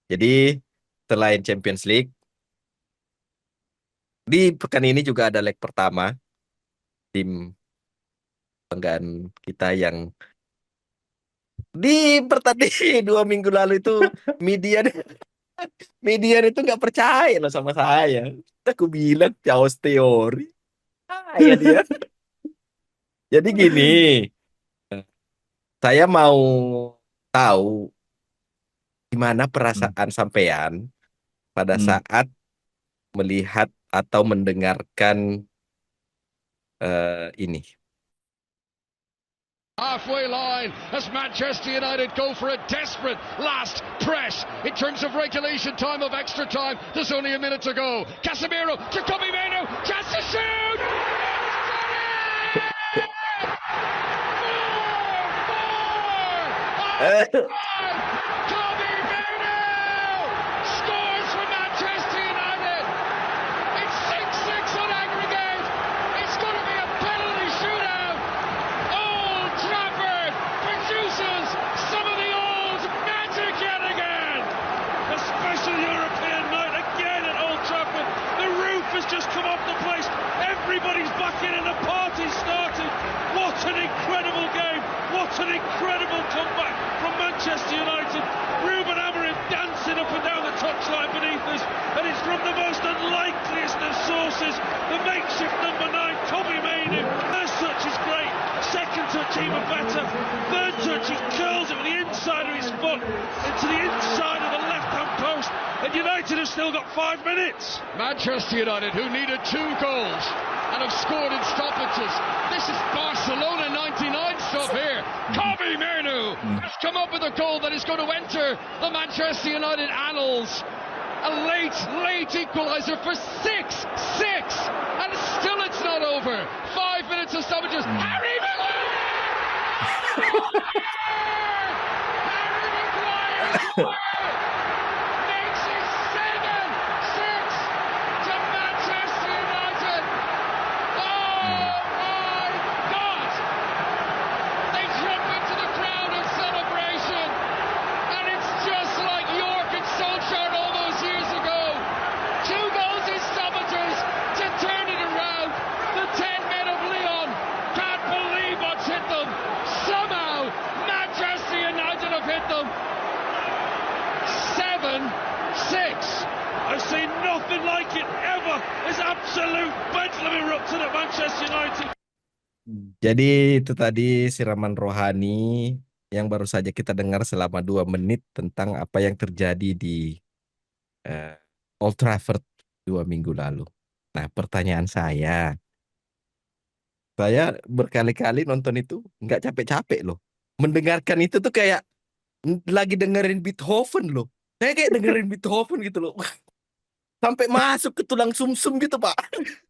Jadi selain Champions League, di pekan ini juga ada leg pertama tim kebanggaan kita yang di pertandingan 2 minggu lalu itu media media itu nggak percaya loh sama saya. Aku bilang chaos teori. Ah, ya dia. Jadi gini, saya mau tahu gimana Hmm. perasaan sampean pada Hmm. saat melihat atau mendengarkan ini. Halfway line as Manchester United go for a desperate last press in terms of regulation time of extra time. There's only a minute to go. Casemiro to Kobe Manu, chance to shoot! Kobe Manu scores for Manchester United. It's 6-6 on aggregate. It's going to be a penalty shootout. Old Trafford produces some of the old magic yet again. A special European night again at Old Trafford. The roof has just come off the place. Everybody's back in and the party's started. What an incredible game. What an incredible comeback from Manchester United. Ruben Amorim dancing up and down the touchline beneath us. And it's from the most unlikeliest of sources. The makeshift number 9, Kobe Mainoo. First touch is great. Second touch even better. Third touch, he curls it with the inside of his foot into the inside of the left-hand post. And United have still got 5 minutes. Manchester United, who needed 2 goals and have scored in stoppages. This is Barcelona 99 stuff here. Kobe Mainoo has come up with a goal that is going to enter the Manchester United annals. A late equaliser for 6-6. And still it's not over. 5 minutes of stoppages. Harry Maguire! Harry Maguire makes it 7-6 to Manchester United. Oh my God! They jump into the crowd in celebration, and it's just like York and Solskjaer all those years ago. 2 goals in stoppages to turn it around. The 10 men of Leon can't believe what's hit them. Somehow, Manchester United have hit them. 7-6. I've seen nothing like it ever. There's absolute bedlam erupted at Manchester United. Jadi itu tadi siraman rohani yang baru saja kita dengar selama 2 menit tentang apa yang terjadi di eh, Old Trafford 2 minggu lalu. Nah, pertanyaan saya berkali-kali nonton itu nggak capek-capek loh. Mendengarkan itu tuh kayak lagi dengerin Beethoven loh. Saya kayak dengerin Beethoven gitu loh. Sampai masuk ke tulang sumsum gitu, Pak.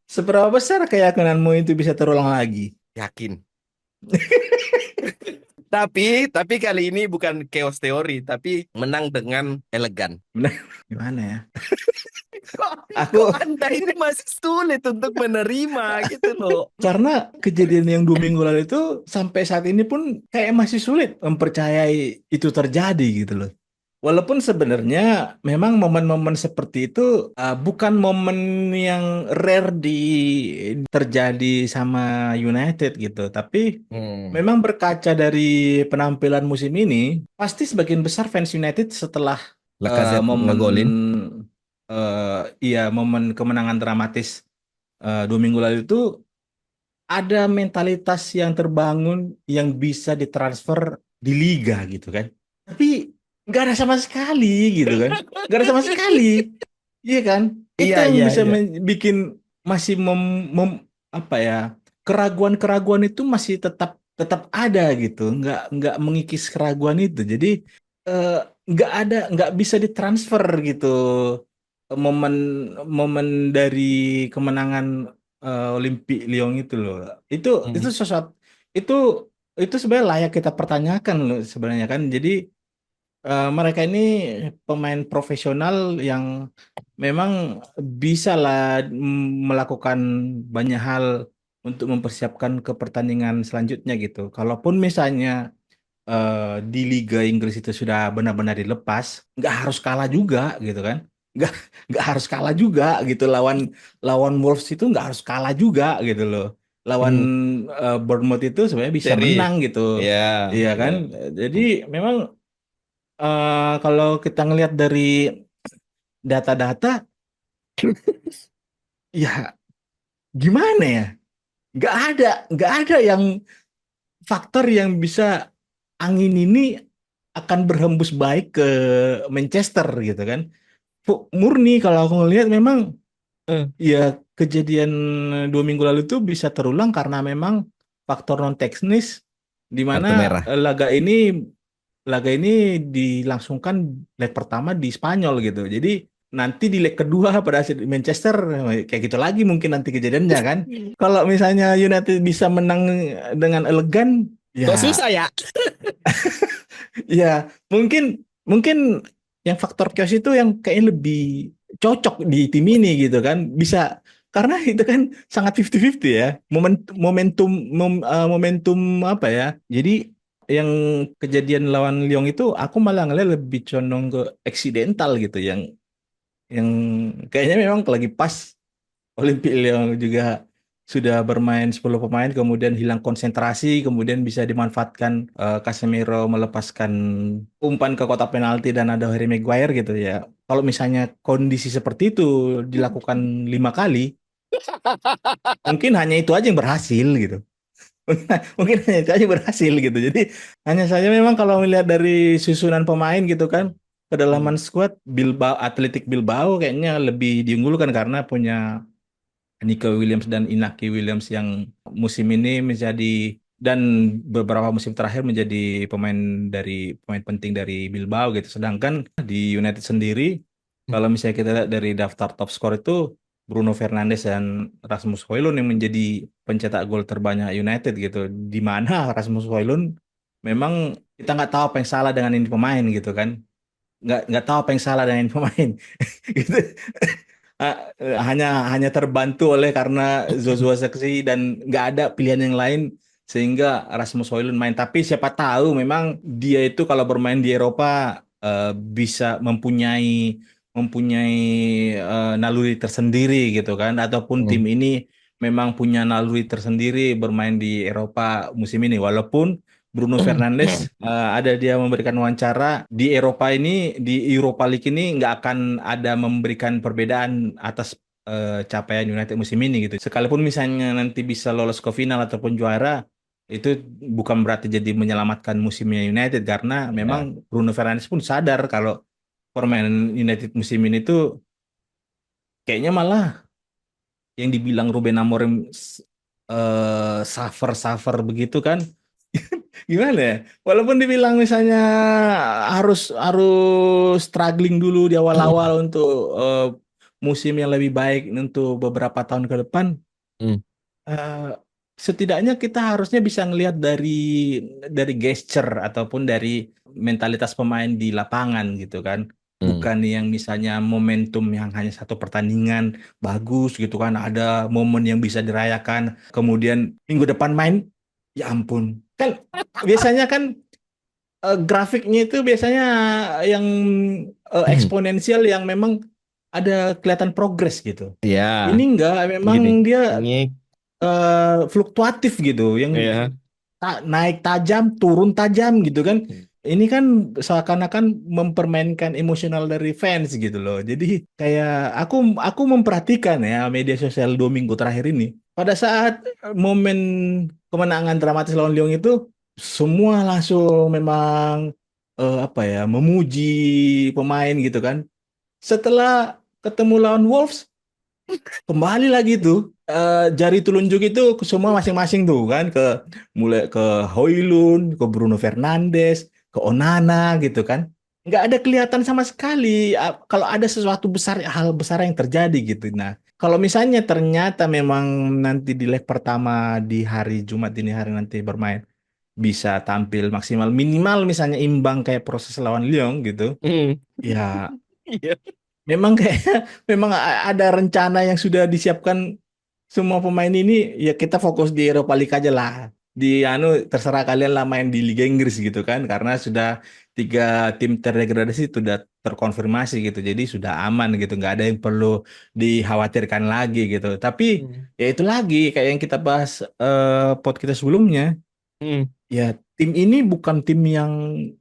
Seberapa besar keyakinanmu itu bisa terulang lagi? Yakin. Tapi kali ini bukan chaos teori, tapi menang dengan elegan. Benar. Gimana ya? Kok, Aku kok Anda ini masih sulit untuk menerima gitu loh. karena kejadian yang 2 minggu lalu itu sampai saat ini pun kayak masih sulit mempercayai itu terjadi gitu loh. Walaupun sebenarnya memang momen-momen seperti itu bukan momen yang rare terjadi sama United gitu. Tapi Hmm. memang berkaca dari penampilan musim ini, pasti sebagian besar fans United setelah Lacazette momen ngegolin. iya momen kemenangan dramatis 2 minggu lalu itu ada mentalitas yang terbangun yang bisa ditransfer di liga gitu kan. Tapi nggak ada sama sekali gitu kan. Nggak ada sama sekali. Iya kan? Itu Iya, yang iya, bisa iya. bikin masih apa ya, keraguan-keraguan itu masih tetap tetap ada gitu. Nggak mengikis keraguan itu. Jadi eh, nggak bisa ditransfer gitu momen momen dari kemenangan Olimpik Lyon itu loh. Itu Hmm. sesuatu itu itu sebenarnya layak kita pertanyakan loh sebenarnya kan. Jadi mereka ini pemain profesional yang memang bisa lah melakukan banyak hal untuk mempersiapkan ke pertandingan selanjutnya gitu. Kalaupun misalnya di Liga Inggris itu sudah benar-benar dilepas, nggak harus kalah juga gitu kan. Nggak nggak harus kalah juga gitu, lawan lawan Wolves itu nggak harus kalah juga gitu loh. Lawan Hmm, Bournemouth itu sebenarnya bisa seri. menang gitu. Ya, Iya kan? benar. Jadi memang kalau kita ngelihat dari data-data, ya gimana ya? Nggak ada yang faktor yang bisa angin ini akan berhembus baik ke Manchester gitu kan. Murni kalau aku ngelihat memang Eh, ya kejadian 2 minggu lalu itu bisa terulang karena memang faktor non teknis di Kartu mana merah. laga ini dilangsungkan leg pertama di Spanyol gitu. Jadi nanti di leg kedua pada saat di Manchester kayak gitu lagi mungkin nanti kejadiannya kan. Kalau misalnya United bisa menang dengan elegan, Kok ya susah ya? ya mungkin mungkin yang faktor chaos itu yang kayaknya lebih cocok di tim ini gitu kan. Bisa karena itu kan sangat 50-50 ya. Momentum momentum apa ya? Jadi yang kejadian lawan Lyon itu aku malah ngeliat lebih condong ke eksidental gitu yang kayaknya memang lagi pas Olimpik Lyon juga sudah bermain 10 pemain kemudian hilang konsentrasi kemudian bisa dimanfaatkan Casemiro melepaskan umpan ke kotak penalti dan ada Harry Maguire gitu ya. Kalau misalnya kondisi seperti itu dilakukan 5 kali, mungkin hanya itu aja yang berhasil gitu. Mungkin hanya itu aja yang berhasil gitu. Jadi hanya saja memang kalau melihat dari susunan pemain gitu kan, kedalaman Hmm. skuad Bilbao, Athletic Bilbao kayaknya lebih diunggulkan karena punya Nico Williams dan Inaki Williams yang musim ini menjadi dan beberapa musim terakhir menjadi pemain penting dari Bilbao gitu. Sedangkan di United sendiri kalau misalnya kita lihat dari daftar top skor itu Bruno Fernandes dan Rasmus Højlund yang menjadi pencetak gol terbanyak United gitu. Di mana Rasmus Højlund memang kita nggak tahu apa yang salah dengan ini pemain gitu kan. Nggak tahu apa yang salah dengan ini pemain gitu. Hanya terbantu oleh karena Zozua Seksi dan nggak ada pilihan yang lain sehingga Rasmus Højlund main. Tapi siapa tahu memang dia itu kalau bermain di Eropa bisa mempunyai naluri tersendiri gitu kan, ataupun tim Hmm. ini memang punya naluri tersendiri bermain di Eropa musim ini. Walaupun Bruno Fernandes ada dia memberikan wawancara di Eropa ini di Europa League ini nggak akan ada memberikan perbedaan atas capaian United musim ini gitu. Sekalipun misalnya nanti bisa lolos ke final ataupun juara itu bukan berarti jadi menyelamatkan musimnya United karena Ya. memang Bruno Fernandes pun sadar kalau permainan United musim ini tuh kayaknya malah yang dibilang Ruben Amorim suffer begitu kan. Gimana ya? Walaupun dibilang misalnya harus harus struggling dulu di awal-awal untuk musim yang lebih baik untuk beberapa tahun ke depan, Hmm. eh, setidaknya kita harusnya bisa ngelihat dari gesture ataupun dari mentalitas pemain di lapangan gitu kan. Hmm. Bukan yang misalnya momentum yang hanya satu pertandingan bagus gitu kan, ada momen yang bisa dirayakan, kemudian minggu depan main, ya ampun. Kan biasanya kan grafiknya itu biasanya yang eksponensial yang memang ada kelihatan progres gitu. Ini Ya, enggak, memang gini. dia Ini fluktuatif gitu, yang ya. naik tajam, turun tajam gitu kan. Ini kan seakan-akan mempermainkan emosional dari fans gitu loh. Jadi kayak aku memperhatikan ya media sosial 2 minggu terakhir ini. Pada saat momen kemenangan dramatis lawan Lyon itu, semua langsung memang apa ya memuji pemain gitu kan. Setelah ketemu lawan Wolves, kembali lagi tuh jari telunjuk itu ke semua masing-masing tuh kan ke mulai ke Højlund, ke Bruno Fernandes, ke Onana gitu kan. Nggak ada kelihatan sama sekali kalau ada sesuatu besar hal besar yang terjadi gitu. Nah, kalau misalnya ternyata memang nanti di leg pertama di hari Jumat dini hari nanti bermain bisa tampil maksimal minimal misalnya imbang kayak proses lawan Lyon gitu. Hmm. Ya, Iya. memang kayaknya memang ada rencana yang sudah disiapkan semua pemain ini ya kita fokus di Eropa League aja lah. terserah kalian lah main di Liga Inggris gitu kan, karena sudah 3 tim terdegradasi sudah terkonfirmasi gitu, jadi sudah aman gitu, nggak ada yang perlu dikhawatirkan lagi gitu. Tapi Hmm. ya itu lagi kayak yang kita bahas pod kita sebelumnya. Hmm. Ya, tim ini bukan tim yang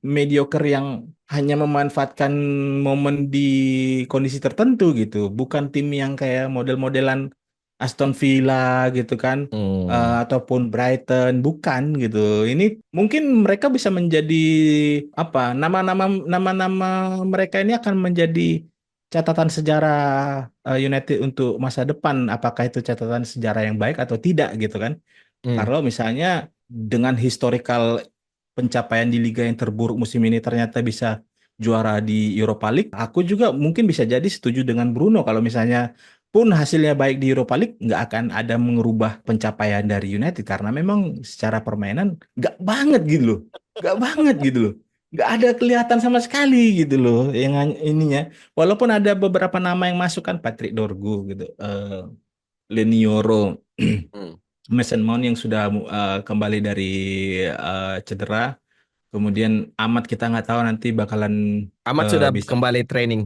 mediocre yang hanya memanfaatkan momen di kondisi tertentu gitu. Bukan tim yang kayak model-modelan Aston Villa gitu kan, Hmm. ataupun Brighton, bukan gitu. Ini mungkin mereka bisa menjadi apa? Nama-nama mereka ini akan menjadi catatan sejarah United untuk masa depan. Apakah itu catatan sejarah yang baik atau tidak gitu kan? Hmm. Kalau misalnya dengan historical pencapaian di liga yang terburuk musim ini ternyata bisa juara di Europa League, aku juga mungkin bisa jadi setuju dengan Bruno kalau misalnya pun hasilnya baik di Europa League nggak akan ada mengubah pencapaian dari United karena memang secara permainan nggak banget gitu loh, nggak banget gitu loh, nggak ada kelihatan sama sekali gitu loh yang ininya. Walaupun ada beberapa nama yang masuk kan Patrick Dorgu gitu, Lenioro. Hmm. Mason Mount yang sudah kembali dari cedera. Kemudian Ahmad kita nggak tahu nanti bakalan Amat sudah bisa kembali training.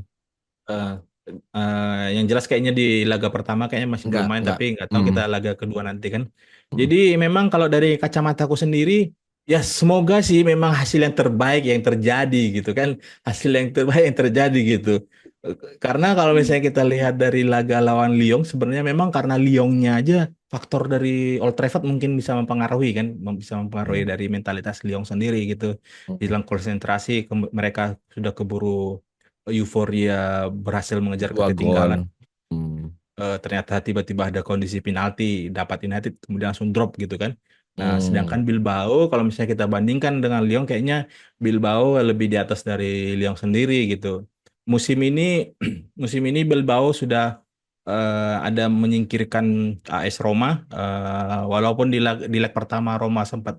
eh, yang jelas kayaknya di laga pertama kayaknya masih belum main Enggak. tapi nggak tahu Hmm. kita laga kedua nanti kan. Hmm. Jadi memang kalau dari kacamataku sendiri ya semoga sih memang hasil yang terbaik yang terjadi gitu kan. Hasil yang terbaik yang terjadi gitu. Karena kalau misalnya kita lihat dari laga lawan Lyon sebenarnya memang karena Lyonnya aja faktor dari Old Trafford mungkin bisa mempengaruhi kan, bisa mempengaruhi Hmm. dari mentalitas Lyon sendiri gitu. Hmm. Hilang konsentrasi, mereka sudah keburu euforia berhasil mengejar 2 gol. ketertinggalan. Hmm. Ternyata tiba-tiba ada kondisi penalti dapat United kemudian langsung drop gitu kan. Nah, sedangkan Hmm. Bilbao kalau misalnya kita bandingkan dengan Lyon kayaknya Bilbao lebih di atas dari Lyon sendiri gitu. Musim ini musim ini Bilbao sudah ada menyingkirkan AS Roma, walaupun di leg pertama Roma sempat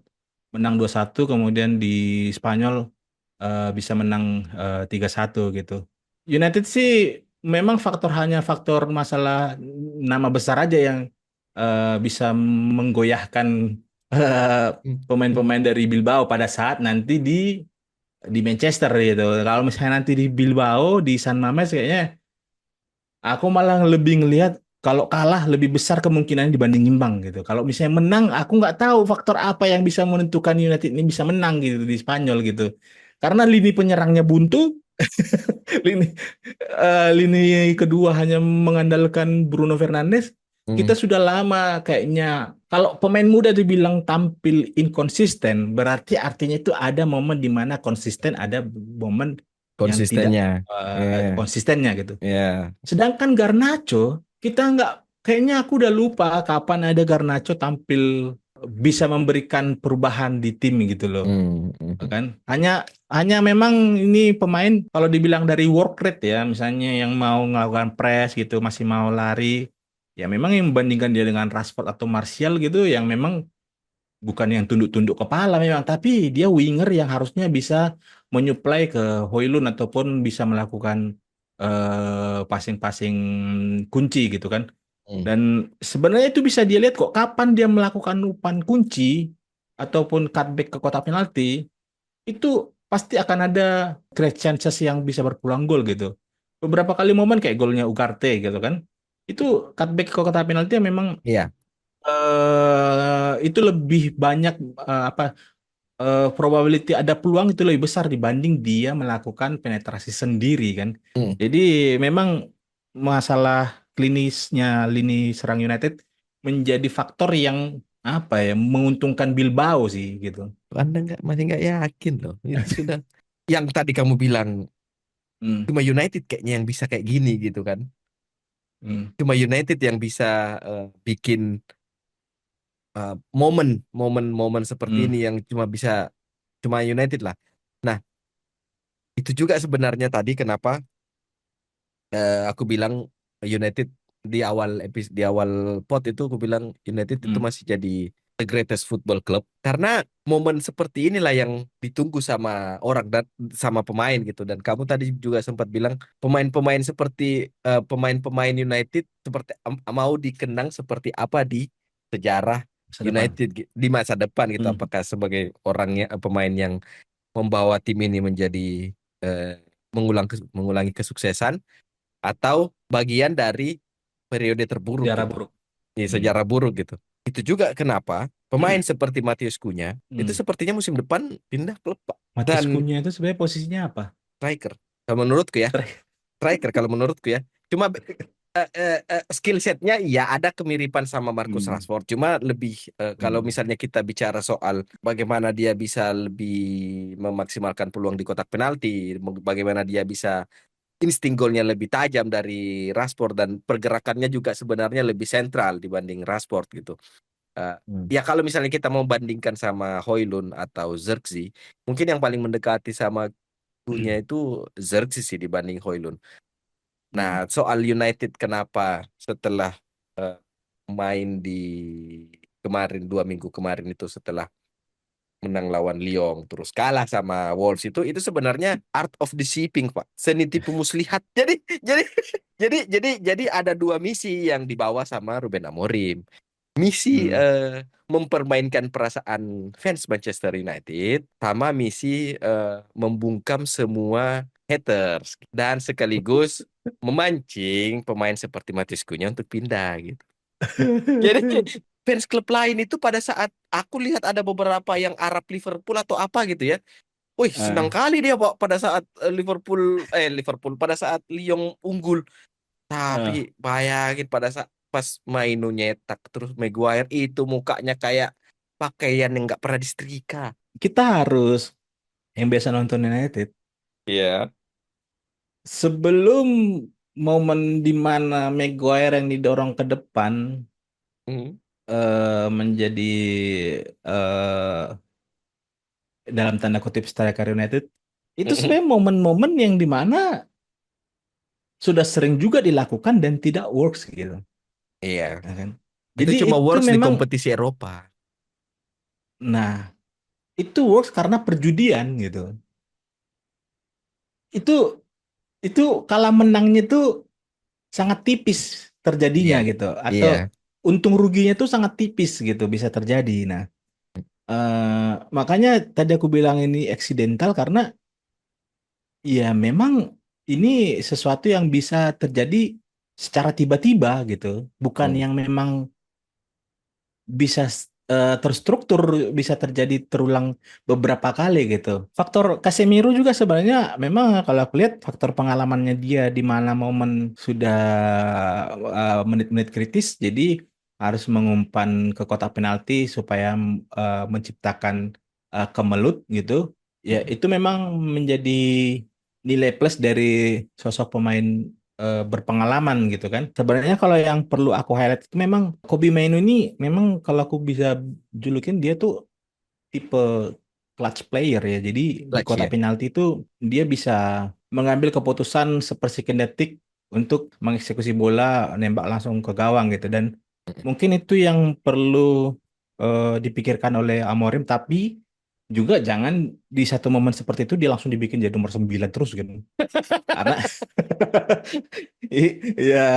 menang 2-1 kemudian di Spanyol bisa menang 3-1 gitu. United sih memang hanya faktor masalah nama besar aja yang bisa menggoyahkan eh, Hmm. pemain-pemain dari Bilbao pada saat nanti di Manchester gitu. Kalau misalnya nanti di Bilbao di San Mamés kayaknya aku malah lebih ngelihat kalau kalah lebih besar kemungkinan dibanding imbang gitu. Kalau misalnya menang, aku nggak tahu faktor apa yang bisa menentukan United ini bisa menang gitu di Spanyol gitu. Karena lini penyerangnya buntu, lini lini kedua hanya mengandalkan Bruno Fernandes. Kita Hmm. sudah lama kayaknya. Kalau pemain muda dibilang tampil inkonsisten, berarti artinya itu ada momen di mana konsisten, ada momen yang tidak Konsistennya. Ya. konsistennya gitu. Ya. Sedangkan Garnacho, kita nggak, kayaknya aku udah lupa kapan ada Garnacho tampil bisa memberikan perubahan di tim gitu loh, Hmm. Hmm. kan? Hanya memang ini pemain kalau dibilang dari work rate ya, misalnya yang mau melakukan press gitu, masih mau lari, ya memang yang membandingkan dia dengan Rashford atau Martial gitu, yang memang bukan yang tunduk-tunduk kepala memang, tapi dia winger yang harusnya bisa menyuplai ke Højlund ataupun bisa melakukan passing-passing kunci gitu kan. Hmm. Dan sebenarnya itu bisa dia lihat kok kapan dia melakukan umpan kunci ataupun cutback ke kotak penalti, itu pasti akan ada great chances yang bisa berpeluang gol gitu. Beberapa kali momen kayak golnya Ugarte gitu kan. Itu cutback ke kotak penalti yang memang Iya. itu lebih banyak apa probability ada peluang itu lebih besar dibanding dia melakukan penetrasi sendiri kan. Hmm. Jadi memang masalah klinisnya lini serang United menjadi faktor yang apa ya menguntungkan Bilbao sih gitu. Anda masih nggak yakin loh. Itu sudah. Yang tadi kamu bilang Hmm, cuma United kayaknya yang bisa kayak gini gitu kan. hmm, Cuma United yang bisa bikin momen-momen seperti hmm, ini yang cuma United lah. Nah, itu juga sebenarnya tadi kenapa aku bilang United di awal pot itu aku bilang United itu hmm, masih jadi the greatest football club karena momen seperti inilah yang ditunggu sama orang dan sama pemain gitu, dan kamu tadi juga sempat bilang pemain-pemain seperti pemain-pemain United seperti mau dikenang seperti apa di sejarah Masa depan. United di masa depan gitu, Hmm. apakah sebagai orangnya pemain yang membawa tim ini menjadi mengulangi kesuksesan atau bagian dari periode terburuk Sejarah gitu. buruk. Ini Hmm. sejarah buruk gitu. Itu juga kenapa pemain seperti Matheus Cunha itu Hmm. sepertinya musim depan pindah klub Pak. Matius Dan Cunha itu sebenarnya posisinya apa? striker. Kalau menurutku ya, Striker. striker kalau menurutku ya. Cuma skill setnya ya ada kemiripan sama Marcus Hmm. Rashford. Cuma lebih kalau Hmm. misalnya kita bicara soal bagaimana dia bisa lebih memaksimalkan peluang di kotak penalti, bagaimana dia bisa insting golnya lebih tajam dari Rashford dan pergerakannya juga sebenarnya lebih sentral dibanding Rashford gitu. Eh, Hmm. ya kalau misalnya kita mau bandingkan sama Højlund atau Zirkzee, mungkin yang paling mendekati sama punya itu Zirkzee sih dibanding Højlund. Hmm. Nah, soal United kenapa setelah eh, main di kemarin 2 minggu kemarin itu setelah menang lawan Lyon terus kalah sama Wolves itu sebenarnya art of deceiving Pak, seni tipu muslihat. Jadi ada dua misi yang dibawa sama Ruben Amorim. Misi Hmm. mempermainkan perasaan fans Manchester United sama misi membungkam semua haters dan sekaligus memancing pemain seperti Matheus Cunha untuk pindah gitu. Jadi fans klub lain itu pada saat aku lihat ada beberapa yang Arab Liverpool atau apa gitu ya. Wih, senang Ah. kali dia Pak pada saat Liverpool pada saat Lyon unggul. Ah. Tapi bayangin pada saat pas Mainu nyetak terus Maguire itu mukanya kayak pakaian yang nggak pernah disetrika. Kita harus yang biasa nonton United Iya. sebelum momen di mana Maguire yang didorong ke depan Hmm. menjadi dalam tanda kutip striker United itu Mm-mm. sebenarnya momen-momen yang di mana sudah sering juga dilakukan dan tidak works gitu, Iya. ya kan? Itu Jadi cuma itu works di memang, kompetisi Eropa. nah itu works karena perjudian gitu. Itu itu kalah menangnya itu sangat tipis terjadinya Iya. gitu, atau Iya. untung ruginya itu sangat tipis gitu bisa terjadi. Nah, makanya tadi aku bilang ini eksidental karena ya memang ini sesuatu yang bisa terjadi secara tiba-tiba gitu, bukan Hmm. yang memang bisa terstruktur, bisa terjadi terulang beberapa kali gitu. Faktor Casemiro juga sebenarnya memang kalau aku lihat faktor pengalamannya dia di mana momen sudah menit-menit kritis, jadi harus mengumpan ke kotak penalti supaya menciptakan kemelut gitu. Ya Hmm. itu memang menjadi nilai plus dari sosok pemain berpengalaman gitu kan. Sebenarnya kalau yang perlu aku highlight itu memang Kobe Mainu ini memang kalau aku bisa julukin dia tuh tipe clutch player ya. Jadi di Clutch kotak ya. penalti itu dia bisa mengambil keputusan sepersekian detik untuk mengeksekusi bola, nembak langsung ke gawang gitu. Dan mungkin itu yang perlu dipikirkan oleh Amorim, tapi juga jangan di satu momen seperti itu dia langsung dibikin jadi nomor 9 terus gitu. Karena ya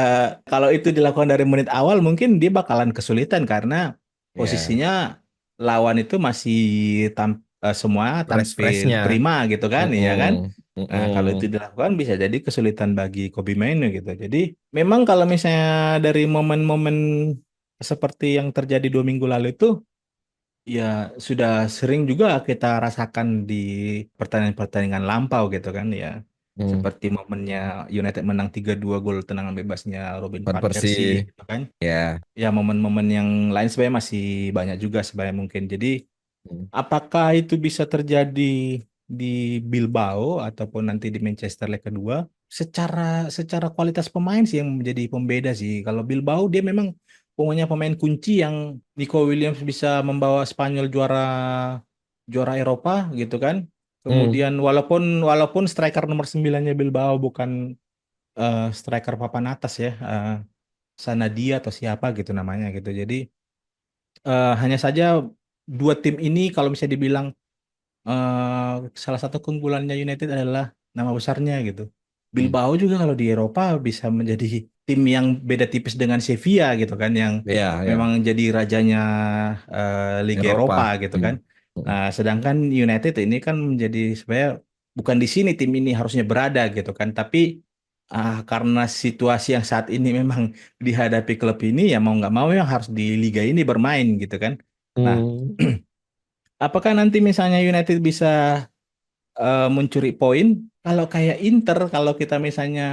kalau itu dilakukan dari menit awal mungkin dia bakalan kesulitan karena Ya. posisinya lawan itu masih semua tampil Fresh-freshnya. prima gitu kan, ya kan? Mm-mm. Nah, kalau itu Mm-mm. dilakukan bisa jadi kesulitan bagi Kobe Mainu gitu. Jadi memang kalau misalnya dari momen-momen seperti yang terjadi 2 minggu lalu itu ya sudah sering juga kita rasakan di pertandingan-pertandingan lampau gitu kan ya. Mm. Seperti momennya United menang 3-2 gol tendangan bebasnya Robin Van van Persie Persie. gitu kan. Ya. Ya momen-momen yang lain sebenarnya masih banyak juga sebenarnya mungkin. Jadi Mm. apakah itu bisa terjadi di Bilbao ataupun nanti di Manchester leg kedua? Secara secara kualitas pemain sih yang menjadi pembeda sih. Kalau Bilbao dia memang punya pemain kunci yang Nico Williams bisa membawa Spanyol juara juara Eropa gitu kan. Mm. Kemudian walaupun walaupun striker nomor 9-nya Bilbao bukan striker papan atas ya, Sanadia atau siapa gitu namanya gitu. Jadi hanya saja dua tim ini kalau bisa dibilang salah satu keunggulannya United adalah nama besarnya gitu. Hmm. Bilbao juga kalau di Eropa bisa menjadi tim yang beda tipis dengan Sevilla gitu kan, yang Ya, ya. memang jadi rajanya Liga Eropa. Eropa gitu kan. Hmm. Hmm. Nah, sedangkan United ini kan menjadi sebenarnya bukan di sini tim ini harusnya berada gitu kan, tapi karena situasi yang saat ini memang dihadapi klub ini, ya mau nggak mau yang harus di liga ini bermain gitu kan. Nah, Hmm. apakah nanti misalnya United bisa mencuri poin? Kalau kayak Inter, kalau kita misalnya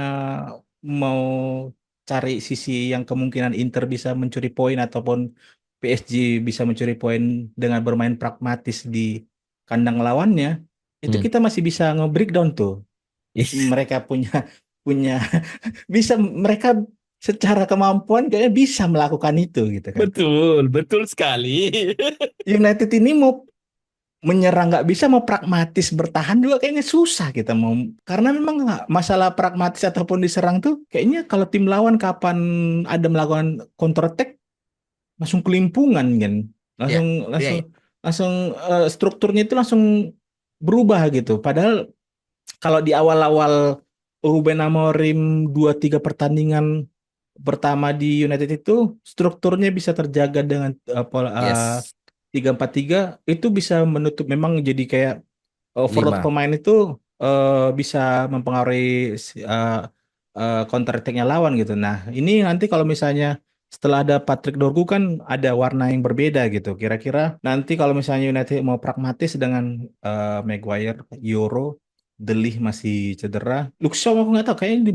mau cari sisi yang kemungkinan Inter bisa mencuri poin ataupun PSG bisa mencuri poin dengan bermain pragmatis di kandang lawannya, itu Hmm. kita masih bisa nge-breakdown tuh. Yes. Mereka punya punya bisa, mereka secara kemampuan kayaknya bisa melakukan itu gitu kan. Betul, betul sekali. United ini mau menyerang nggak bisa, mau pragmatis bertahan juga kayaknya susah kita mau, karena memang masalah pragmatis ataupun diserang tuh kayaknya kalau tim lawan kapan ada melakukan counter attack langsung kelimpungan kan, Ya, langsung ya, langsung ya. langsung strukturnya itu langsung berubah gitu. Padahal kalau di awal-awal Ruben Amorim 2-3 pertandingan pertama di United itu strukturnya bisa terjaga dengan pola Yes. 3-4-3, itu bisa menutup, memang jadi kayak overload 5. pemain itu bisa mempengaruhi counter attack-nya lawan gitu. Nah, ini nanti kalau misalnya setelah ada Patrick Dorgu kan ada warna yang berbeda gitu. Kira-kira nanti kalau misalnya United mau pragmatis dengan Maguire, Euro, De Ligt masih cedera. Luke Shaw aku nggak tahu, kayaknya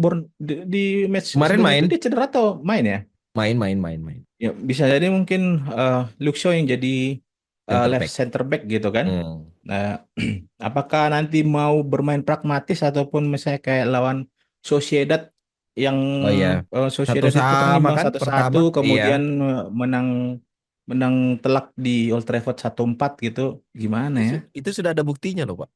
di match Kemarin sebelumnya main, itu dia cedera atau main ya? main. Ya, bisa jadi mungkin Luke Shaw yang jadi Center left back. center back gitu kan. Hmm. Nah, apakah nanti mau bermain pragmatis ataupun misalnya kayak lawan Sociedad yang Oh iya. Satu Sociedad itu kan sama imbang kan 1-1 pertama? Iya. kemudian menang menang telak di Old Trafford 1-4 gitu. Gimana Itu, ya? itu sudah ada buktinya loh, Pak.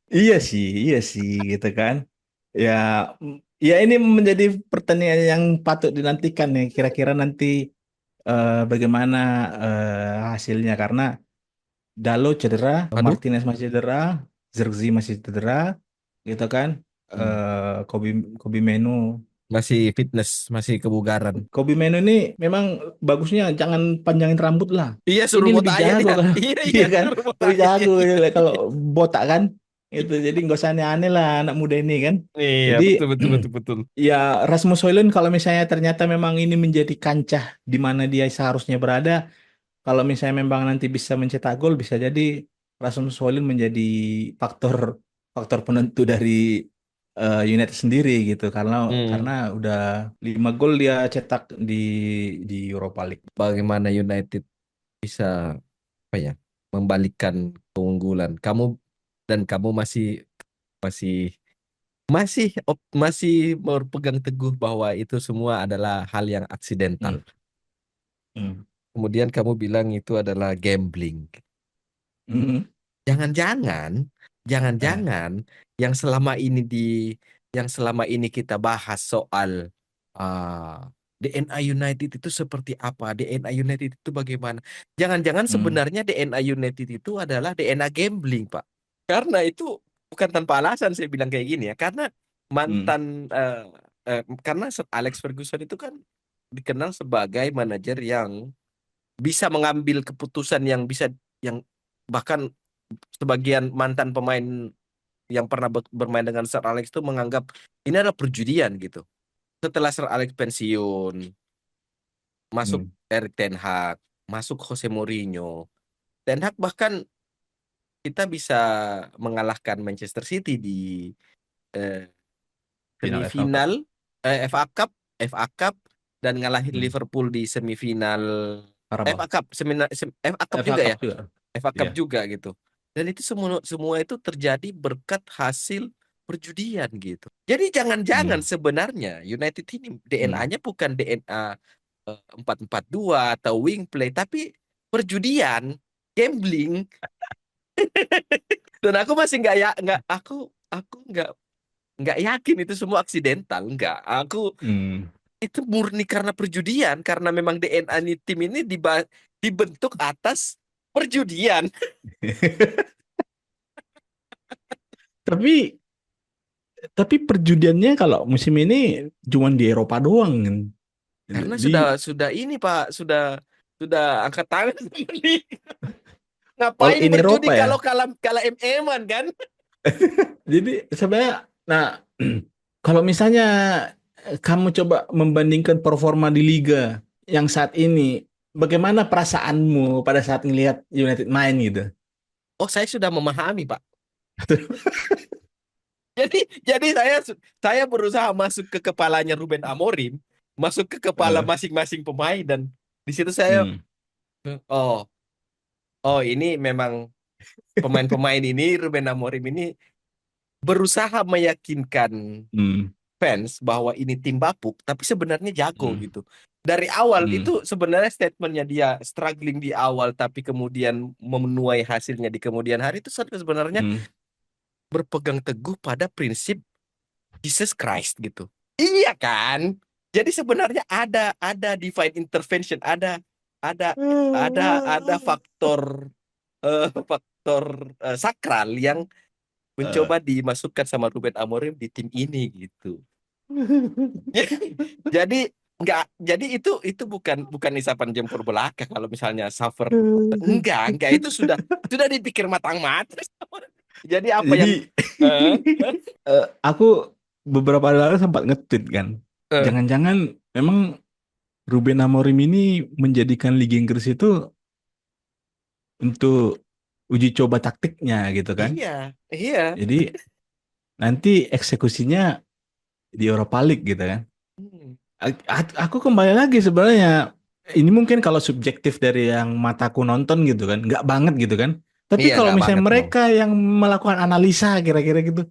Iya sih gitu kan. Ya, mm, ya ini menjadi pertandingan yang patut dinantikan ya. Kira-kira nanti bagaimana hasilnya, karena Dalo cedera, Aduh. Martinez masih cedera, Zirkzee masih cedera, gitu kan? Hmm. Kobe Kobe Menu, Masih fitness, masih kebugaran. Kobe Menu ini memang bagusnya jangan panjangin rambut lah. Iya, Ini suruh lebih botak aja jago dia. kan? Iya, Iya kan? suruh botak Lebih aja dia. jago ya, kalau botak kan? Itu jadi nggak usah aneh-aneh lah anak muda ini kan. Iya, Jadi betul, betul, betul, betul. ya Rasmus Højlund kalau misalnya ternyata memang ini menjadi kancah di mana dia seharusnya berada, kalau misalnya memang nanti bisa mencetak gol, bisa jadi Rasmus Højlund menjadi faktor faktor penentu dari United sendiri gitu, karena Hmm. udah 5 gol dia cetak di Europa League. Bagaimana United bisa apa ya, membalikkan keunggulan? Kamu masih masih masih berpegang teguh bahwa itu semua adalah hal yang aksidental. Hmm. Hmm. Kemudian kamu bilang itu adalah gambling. Hmm. Jangan-jangan, Eh. jangan-jangan yang selama ini yang selama ini kita bahas soal DNA United itu seperti apa, DNA United itu bagaimana? Jangan-jangan Hmm. sebenarnya DNA United itu adalah DNA gambling, Pak. Karena itu bukan tanpa alasan saya bilang kayak gini ya. Karena Hmm. mantan karena Sir Alex Ferguson itu kan dikenal sebagai manajer yang bisa mengambil keputusan yang bahkan sebagian mantan pemain yang pernah bermain dengan Sir Alex itu menganggap ini adalah perjudian gitu. Setelah Sir Alex pensiun, masuk Hmm. Erik Ten Hag, masuk Jose Mourinho. Ten Hag bahkan kita bisa mengalahkan Manchester City di eh, Final FA Cup. semifinal FA Cup, FA Cup dan ngalahin Hmm. Liverpool di semifinal FA Carabao. Cup, FA Cup FA juga Cup ya. juga. FA Cup Iya. juga gitu. Dan itu semua semua itu terjadi berkat hasil perjudian gitu. Jadi jangan-jangan Hmm. sebenarnya United ini Hmm. DNA-nya bukan DNA 4-4-2 atau wing play, tapi perjudian, gambling. Dan aku masih aku nggak yakin itu semua aksidental, nggak. Hmm. Itu murni karena perjudian, karena memang DNA tim ini dibentuk atas perjudian. Tapi Tapi perjudiannya kalau musim ini cuma di Eropa doang kan. Karena Di sudah ini Pak, sudah angkat tangan sama Liga. all Ngapain in berjudi Eropa ya. kalau kalah kalah MM-an kan? Jadi sebenarnya, nah kalau misalnya kamu coba membandingkan performa di liga yang saat ini, bagaimana perasaanmu pada saat ngelihat United main gitu? Oh, saya sudah memahami, Pak. Jadi saya berusaha masuk ke kepalanya Ruben Amorim, masuk ke kepala Eh, masing-masing pemain dan di situ saya hmm, oh, oh ini memang pemain-pemain ini Ruben Amorim ini berusaha meyakinkan hmm, fans bahwa ini tim bapuk, tapi sebenarnya jago hmm, gitu. Dari awal hmm, itu sebenarnya statementnya dia struggling di awal, tapi kemudian memenuhi hasilnya di kemudian hari itu sebenarnya hmm. berpegang teguh pada prinsip Jesus Christ gitu. Iya kan? Jadi sebenarnya ada divine intervention, ada ada faktor sakral yang Eh, mencoba dimasukkan sama Ruben Amorim di tim ini gitu. Jadi jadi itu bukan bukan isapan jempol belaka kalau misalnya suffer enggak itu sudah dipikir matang-matang. Jadi apa yang Jadi eh, aku beberapa hari lalu sempat nge-tweet kan, eh, jangan-jangan memang Ruben Amorim ini menjadikan Liga Inggris itu untuk uji coba taktiknya gitu kan. iya, iya. Jadi nanti eksekusinya di Europa League gitu kan. Hmm. Aku kembali lagi sebenarnya, ini mungkin kalau subjektif dari yang mataku nonton gitu kan, nggak banget gitu kan. Tapi Iya kalau nggak misalnya banget no. mereka yang melakukan analisa kira-kira gitu,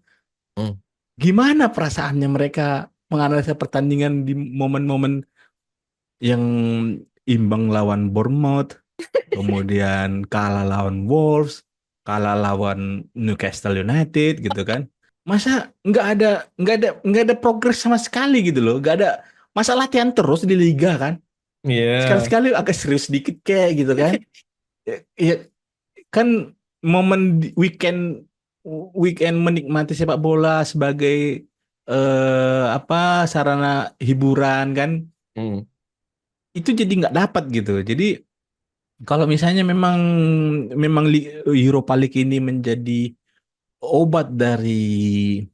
Hmm. gimana perasaannya mereka menganalisa pertandingan di momen-momen yang imbang lawan Bournemouth, kemudian kalah lawan Wolves, kalah lawan Newcastle United gitu kan. Masa nggak ada progres sama sekali gitu loh, nggak ada, masa latihan terus di liga kan. Iya. Sekali-sekali agak serius dikit kayak gitu kan. Ya kan momen weekend weekend menikmati sepak bola sebagai apa sarana hiburan kan, Hmm. itu jadi nggak dapat gitu. Jadi kalau misalnya memang memang Europa League ini menjadi obat dari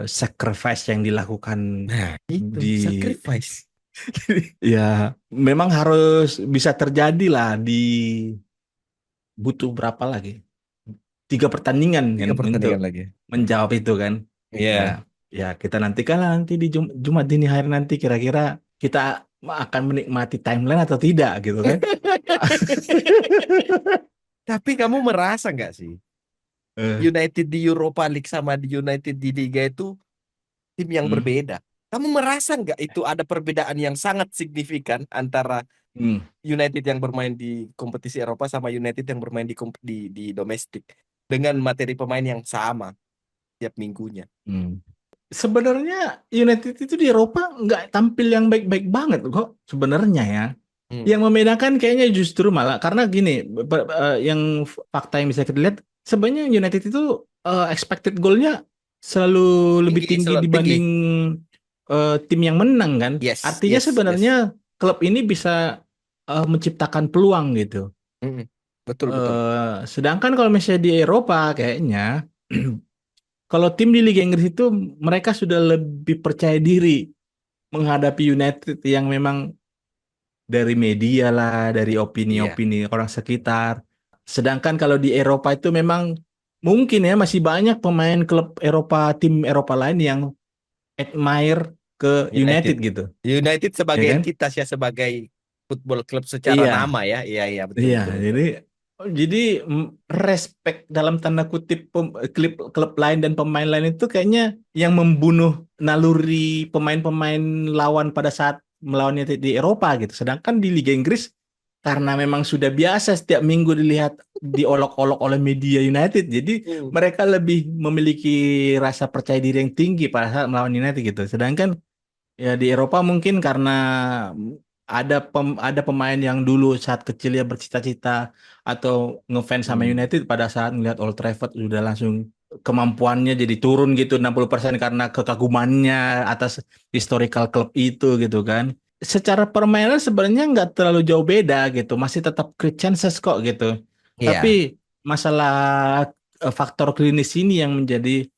sacrifice yang dilakukan Nah, itu di sacrifice. ya memang harus bisa terjadi lah di butuh berapa lagi? 3 pertandingan kan Tiga untuk pertandingan lagi. menjawab itu kan. Ya, Iya. ya kita nantikan lah nanti di Jumat dini hari nanti kira-kira kita akan menikmati timeline atau tidak gitu kan. Tapi kamu merasa nggak sih Eh, United di Europa League sama di United di Liga itu tim yang hmm, berbeda? Kamu merasa nggak itu ada perbedaan yang sangat signifikan antara hmm, United yang bermain di kompetisi Eropa sama United yang bermain di domestik dengan materi pemain yang sama tiap minggunya? hmm. Sebenarnya United itu di Eropa nggak tampil yang baik-baik banget kok sebenarnya ya. Hmm. Yang membedakan kayaknya justru malah karena gini, yang fakta yang bisa kita lihat sebenarnya United itu expected goal-nya selalu lebih Tinggi, tinggi selalu tinggi. dibanding tim yang menang kan. Yes, Artinya yes, yes. sebenarnya klub ini bisa menciptakan peluang gitu. Mm-mm. Betul, betul. Sedangkan kalau misalnya di Eropa kayaknya kalau tim di Liga Inggris itu mereka sudah lebih percaya diri menghadapi United yang memang dari media lah, dari Iya. opini-opini orang sekitar. Sedangkan kalau di Eropa itu memang mungkin ya masih banyak pemain klub Eropa, tim Eropa lain yang admire ke United. United gitu, United ya sebagai kan? entitas ya sebagai football club secara Iya, nama ya. Iya, iya, betul, iya. betul, betul. Jadi respect dalam tanda kutip klub lain dan pemain lain itu kayaknya yang membunuh naluri pemain-pemain lawan pada saat melawan United di Eropa gitu. Sedangkan di Liga Inggris karena memang sudah biasa setiap minggu dilihat diolok-olok oleh media United, jadi Hmm. mereka lebih memiliki rasa percaya diri yang tinggi pada saat melawan United gitu. Sedangkan ya di Eropa mungkin karena ada pemain yang dulu saat kecilnya bercita-cita atau ngefans sama Hmm. United pada saat melihat Old Trafford sudah langsung kemampuannya jadi turun gitu 60% karena kekagumannya atas historical club itu gitu kan. Secara permainan sebenarnya nggak terlalu jauh beda gitu, masih tetap create chances kok gitu. Iya. Tapi masalah faktor klinis ini yang menjadi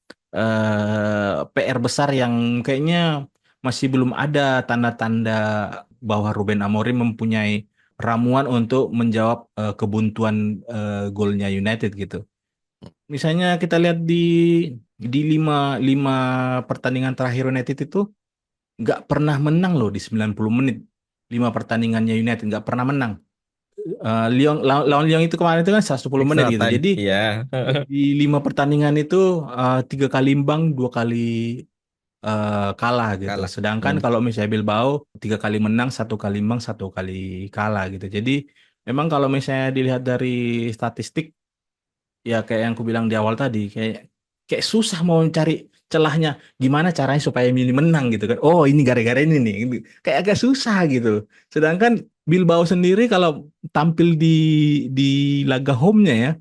PR besar yang kayaknya masih belum ada tanda-tanda bahwa Ruben Amorim mempunyai ramuan untuk menjawab kebuntuan golnya United gitu. Misalnya kita lihat di lima pertandingan terakhir United itu nggak pernah menang loh di 90 menit. Lima pertandingannya United nggak pernah menang. Lawan Lyon itu kemarin itu kan 110 menit Extra gitu. time. Jadi Iya. di lima pertandingan itu tiga kali imbang, dua kali kalah gitu. Kalah. Sedangkan Hmm. kalau misalnya Bilbao tiga kali menang, satu kali imbang, satu kali kalah gitu. Jadi memang kalau misalnya dilihat dari statistik, ya kayak yang aku bilang di awal tadi, kayak kayak susah mau cari celahnya. Gimana caranya supaya Mini menang gitu kan? Oh ini gara-gara ini nih. Kayak agak susah gitu. Sedangkan Bilbao sendiri kalau tampil di laga home-nya ya,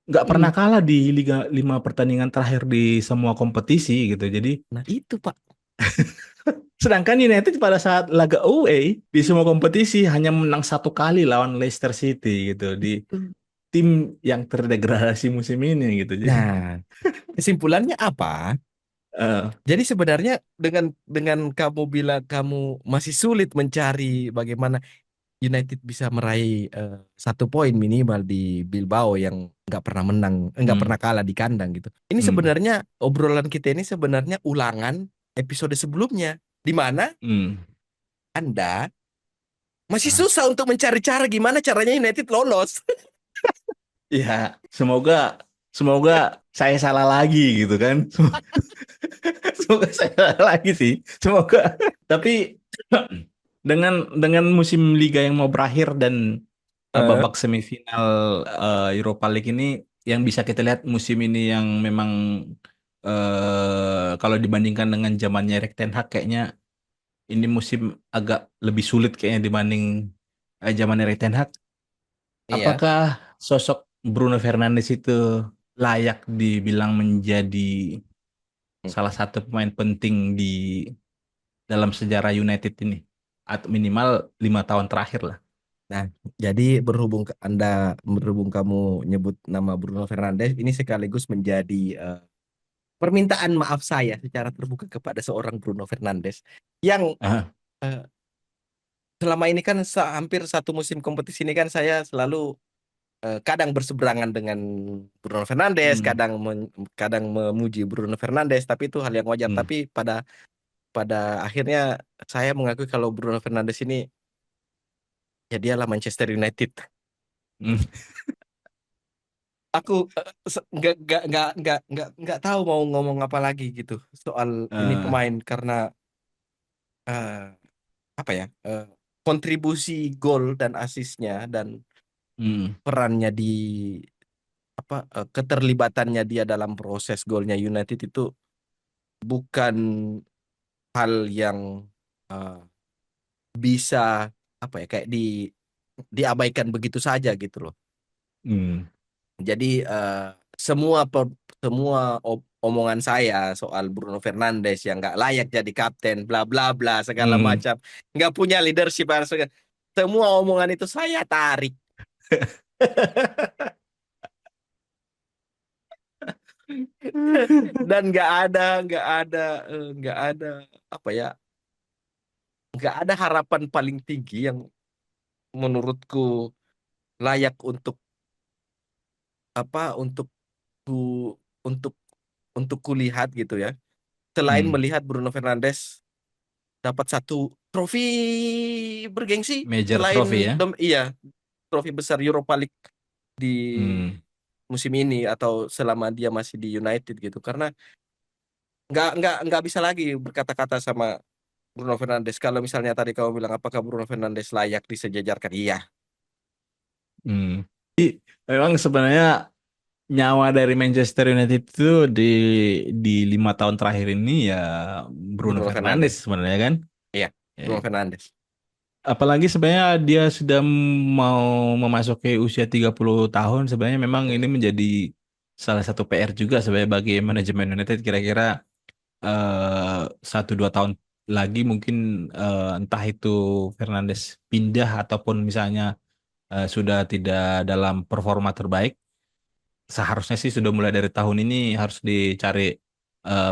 nggak pernah Hmm. kalah di Liga 5 pertandingan terakhir di semua kompetisi gitu. Jadi Nah itu Pak. sedangkan United pada saat laga away di semua kompetisi hanya menang satu kali lawan Leicester City gitu di Itu. tim yang terdegradasi musim ini gitu. Jadi Nah, kesimpulannya apa? eh, Jadi sebenarnya dengan kamu bilang kamu masih sulit mencari bagaimana United bisa meraih 1 poin minimal di Bilbao yang nggak pernah menang, nggak hmm, pernah kalah di kandang gitu. Ini hmm, sebenarnya obrolan kita ini sebenarnya ulangan episode sebelumnya, di mana hmm. Anda masih Ah, susah untuk mencari cara gimana caranya United lolos. ya, semoga semoga saya salah lagi gitu kan. Semoga saya salah lagi sih. Semoga. Tapi dengan musim liga yang mau berakhir dan Eh, babak semifinal Europa League ini yang bisa kita lihat musim ini yang memang kalau dibandingkan dengan zamannya Erik ten Hag kayaknya ini musim agak lebih sulit kayaknya dibanding zaman Erik ten Hag. iya. Apakah sosok Bruno Fernandes itu layak dibilang menjadi salah satu pemain penting di dalam sejarah United ini? Atau minimal 5 tahun terakhir lah. Nah, jadi berhubung kamu nyebut nama Bruno Fernandes, ini sekaligus menjadi permintaan maaf saya secara terbuka kepada seorang Bruno Fernandes yang Ah, eh, selama ini kan hampir 1 musim kompetisi ini kan saya selalu kadang berseberangan dengan Bruno Fernandes, hmm, kadang memuji Bruno Fernandes, tapi itu hal yang wajar. hmm, Tapi pada pada akhirnya saya mengakui kalau Bruno Fernandes ini ya dialah Manchester United. hmm, Aku nggak tahu mau ngomong apa lagi gitu soal ini eh, pemain karena eh, apa ya kontribusi gol dan asisnya dan hmm, perannya di keterlibatannya dia dalam proses golnya United itu bukan hal yang eh, bisa apa ya kayak diabaikan begitu saja gitu loh. hmm, Jadi semua semua omongan saya soal Bruno Fernandes yang nggak layak jadi kapten, bla bla bla segala hmm. macam, nggak punya leadership, semua omongan itu saya tarik dan nggak ada apa ya, nggak ada harapan paling tinggi yang menurutku layak untuk untuk ku untuk kulihat gitu ya. Selain Hmm. melihat Bruno Fernandes dapat 1 trofi bergengsi, Major selain trophy ya. iya trofi besar Europa League di Hmm. musim ini atau selama dia masih di United gitu. Karena nggak bisa lagi berkata-kata sama Bruno Fernandes. Kalau misalnya tadi kamu bilang apakah Bruno Fernandes layak disejajarkan? Iya, Hmm. Memang sebenarnya nyawa dari Manchester United itu di 5 tahun terakhir ini ya Bruno Bruno Fernandes Fernandes. sebenarnya kan. Iya, Ya, Bruno Fernandes. apalagi sebenarnya dia sudah mau memasuki usia 30 tahun sebenarnya memang ini menjadi salah satu PR juga sebagai bagi manajemen United kira-kira 1-2 tahun lagi mungkin entah itu Fernandes pindah ataupun misalnya sudah tidak dalam performa terbaik, seharusnya sih sudah mulai dari tahun ini harus dicari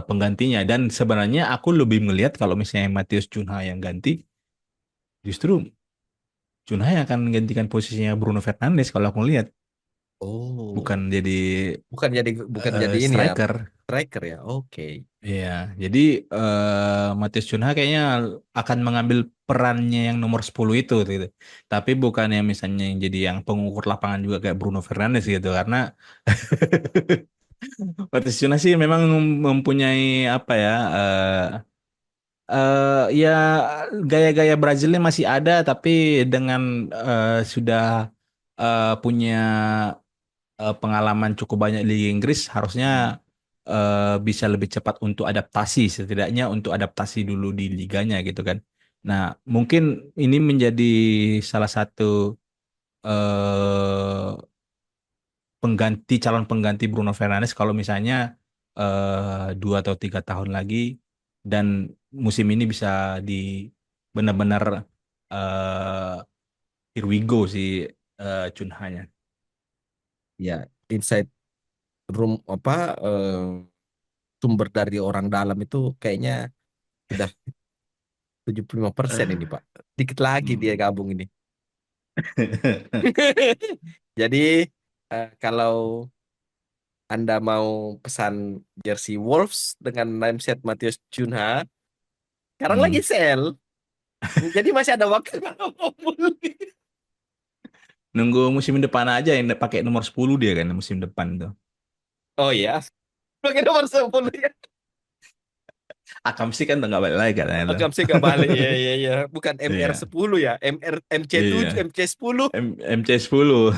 penggantinya. Dan sebenarnya aku lebih melihat kalau misalnya Matheus Cunha yang ganti, justru Cunha yang akan menggantikan posisinya Bruno Fernandes kalau aku lihat, bukan Oh, jadi bukan jadi ini ya, striker. striker ya. Oke. Iya, jadi Matheus Cunha kayaknya akan mengambil perannya yang nomor 10 itu gitu. Tapi bukan yang misalnya yang jadi yang pengukur lapangan juga kayak Bruno Fernandes gitu karena Matheus Cunha sih memang mempunyai apa ya ya gaya-gaya Brazilnya masih ada tapi dengan sudah punya pengalaman cukup banyak di Inggris harusnya bisa lebih cepat untuk adaptasi setidaknya untuk adaptasi dulu di liganya gitu kan. Nah, mungkin ini menjadi salah satu eh, calon pengganti Bruno Fernandes kalau misalnya 2 atau 3 tahun lagi dan musim ini bisa di benar-benar eh here we go si Cunhanya. Ya, inside room apa sumber dari orang dalam itu kayaknya udah 75% ini, Pak. Dikit lagi dia Hmm. gabung ini. Jadi kalau Anda mau pesan jersey Wolves dengan nameset Matheus Cunha, sekarang lagi Hmm. sale. Jadi masih ada waktu kalau mau beli. Nunggu musim depan aja yang pakai nomor 10 dia kan musim depan tuh. Oh ya, pakai nomor 10 ya. Akam sih kan udah nggak balik lagi katanya tuh. Agam sih gak balik. Ya, ya, ya. Bukan MR Iya, 10 ya. MC 7, iya. MC 10. MC 10.